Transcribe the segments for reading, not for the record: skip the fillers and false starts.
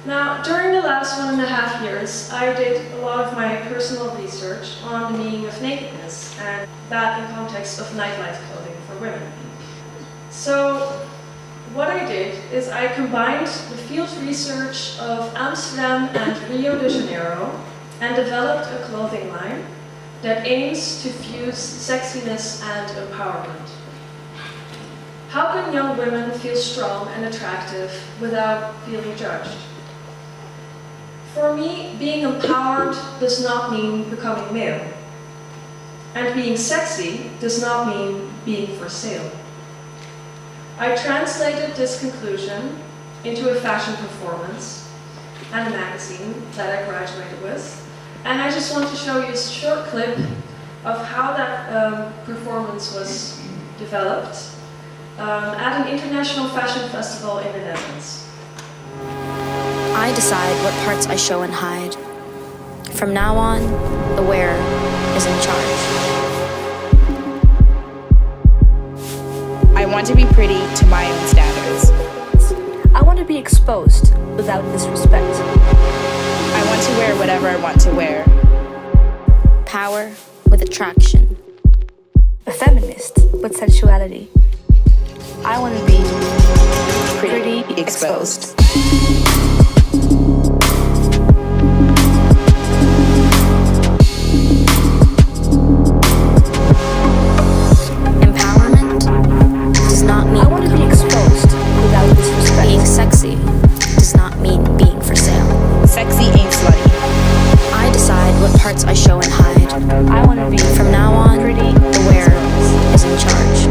Now, during the last 1.5 years, I did a lot of my personal research on the meaning of nakedness, and that in context of nightlife clothing for women. So, what I did is I combined the field research of Amsterdam and Rio de Janeiro and developed a clothing line that aims to fuse sexiness and empowerment. How can young women feel strong and attractive without feeling judged? For me, being empowered does not mean becoming male. And being sexy does not mean being for sale. I translated this conclusion into a fashion performance and a magazine that I graduated with. And I just want to show you a short clip of how that performance was developed at an international fashion festival in the Netherlands. I decide what parts I show and hide. From now on, the wearer is in charge. I want to be pretty to my own standards. I want to be exposed without disrespect. I want to wear whatever I want to wear. Power with attraction. A feminist with sensuality. I want to be pretty exposed. Empowerment does not mean I want to be exposed without disrespect. being sexy does not mean being for sale. Sexy ain't slutty. I decide what parts I show and hide. I want to be From now on, pretty the wearer is in charge.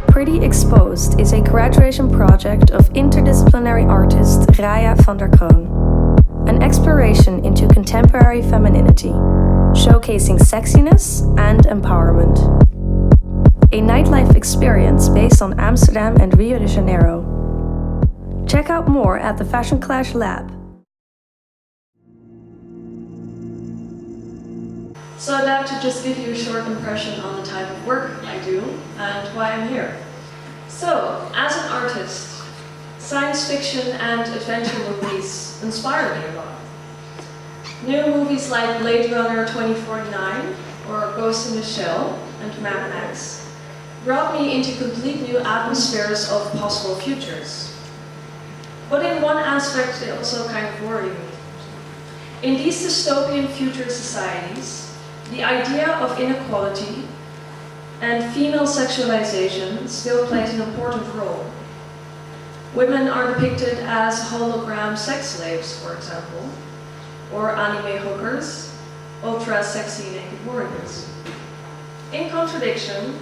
Pretty Exposed is a graduation project of interdisciplinary artist Raya van der Kroon. An exploration into contemporary femininity, showcasing sexiness and empowerment. A nightlife experience based on Amsterdam and Rio de Janeiro. Check out more at the Fashion Clash Lab. So that to just give you a short impression on the type of work I do and why I'm here. So, as an artist, science fiction and adventure movies inspire me a lot. New movies like Blade Runner 2049 or Ghost in the Shell and Mad Max brought me into complete new atmospheres of possible futures. But in one aspect, they also kind of worry me. In these dystopian future societies, the idea of inequality and female sexualization still plays an important role. Women are depicted as hologram sex slaves, for example, or anime hookers, ultra-sexy naked warriors. In contradiction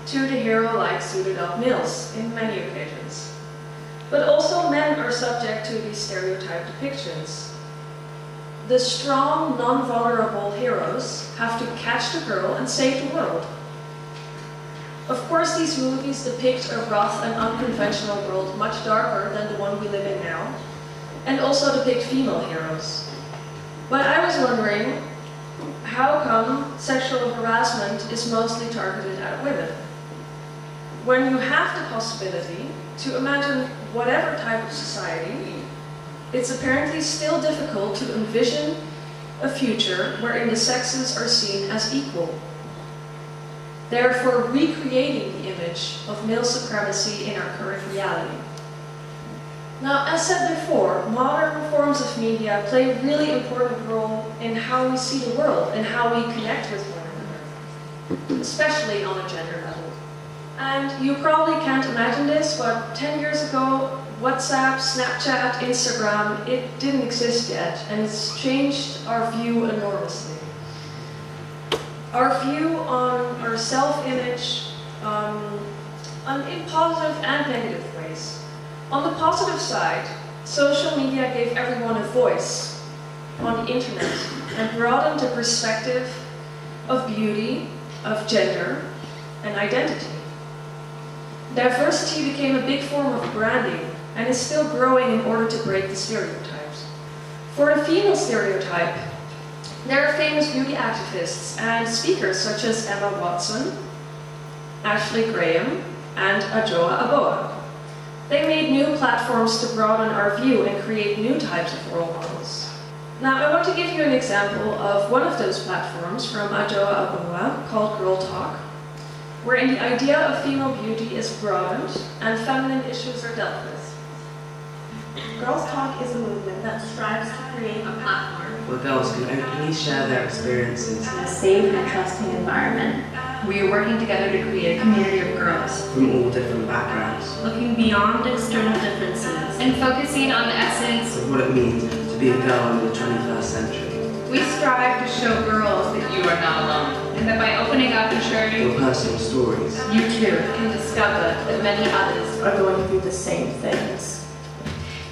to the hero-like suited-up males in many occasions. But also men are subject to these stereotyped depictions. The strong, non-vulnerable heroes have to catch the girl and save the world. Of course, these movies depict a rough and unconventional world much darker than the one we live in now, and also depict female heroes. But I was wondering, how come sexual harassment is mostly targeted at women? When you have the possibility to imagine whatever type of society, it's apparently still difficult to envision a future wherein the sexes are seen as equal. Therefore, recreating the image of male supremacy in our current reality. Now, as said before, modern forms of media play a really important role in how we see the world and how we connect with one another, especially on a gender level. And you probably can't imagine this, but 10 years ago, WhatsApp, Snapchat, Instagram, it didn't exist yet, and it's changed our view enormously. Our view on our self-image in positive and negative ways. On the positive side, social media gave everyone a voice on the internet and broadened the perspective of beauty, of gender, and identity. Diversity became a big form of branding and is still growing in order to break the stereotypes. For the female stereotype, there are famous beauty activists and speakers such as Emma Watson, Ashley Graham, and Adjoa Aboa. They made new platforms to broaden our view and create new types of role models. Now, I want to give you an example of one of those platforms from Adjoa Aboa called Girl Talk, wherein the idea of female beauty is broadened and feminine issues are dealt with. Girls Talk is a movement that strives to create a platform where girls can openly share their experiences in a safe and trusting environment. We are working together to create a community of girls, from all different backgrounds, looking beyond external differences and focusing on the essence. of what it means to be a girl in the 21st century. We strive to show girls that you are not alone, and that by opening up and sharing, Your personal stories, you too can discover that many others are going through the same things.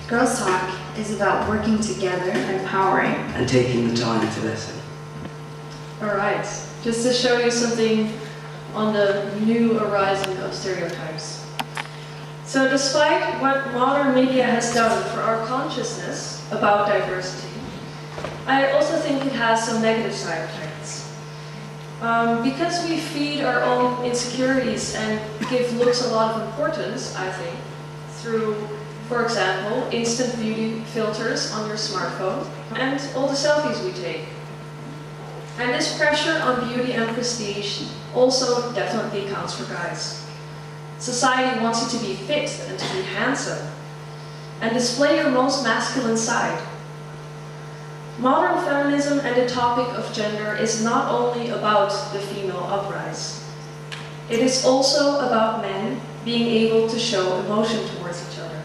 Girls Talk is about working together, Empowering. and taking the time to listen. Alright, just to show you something on the new horizon of stereotypes. So despite what modern media has done for our consciousness about diversity, I also think it has some negative side effects. Because we feed our own insecurities and give looks a lot of importance, I think, through, for example, instant beauty filters on your smartphone and all the selfies we take. And this pressure on beauty and prestige also definitely counts for guys. Society wants you to be fit and to be handsome and display your most masculine side. Modern feminism and the topic of gender is not only about the female uprise. It is also about men being able to show emotion towards each other,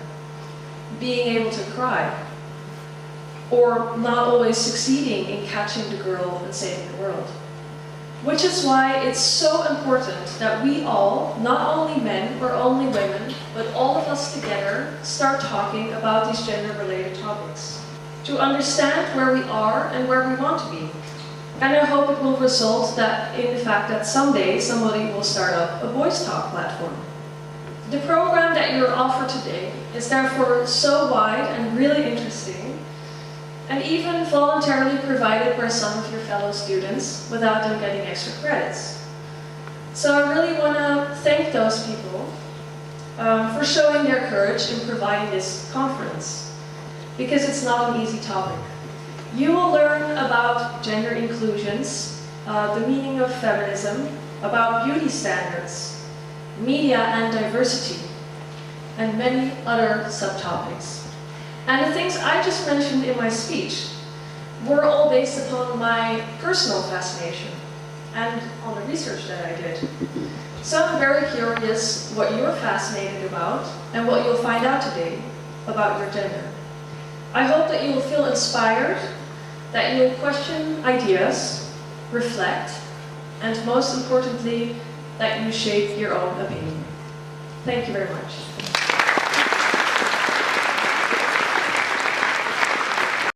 being able to cry, or not always succeeding in catching the girl and saving the world. Which is why it's so important that we all, not only men or only women, but all of us together, start talking about these gender-related topics, to understand where we are and where we want to be. And I hope it will result in the fact that someday somebody will start up a Voice Talk platform. The program that you're offered today is therefore so wide and really interesting, and even voluntarily provided by some of your fellow students without them getting extra credits. So I really want to thank those people for showing their courage in providing this conference, because it's not an easy topic. You will learn about gender inclusions, the meaning of feminism, about beauty standards, media and diversity, and many other subtopics. And the things I just mentioned in my speech were all based upon my personal fascination and on the research that I did. So I'm very curious what you're fascinated about and what you'll find out today about your gender. I hope that you will feel inspired, that you'll question ideas, reflect, and most importantly, that you shape your own opinion. Thank you very much.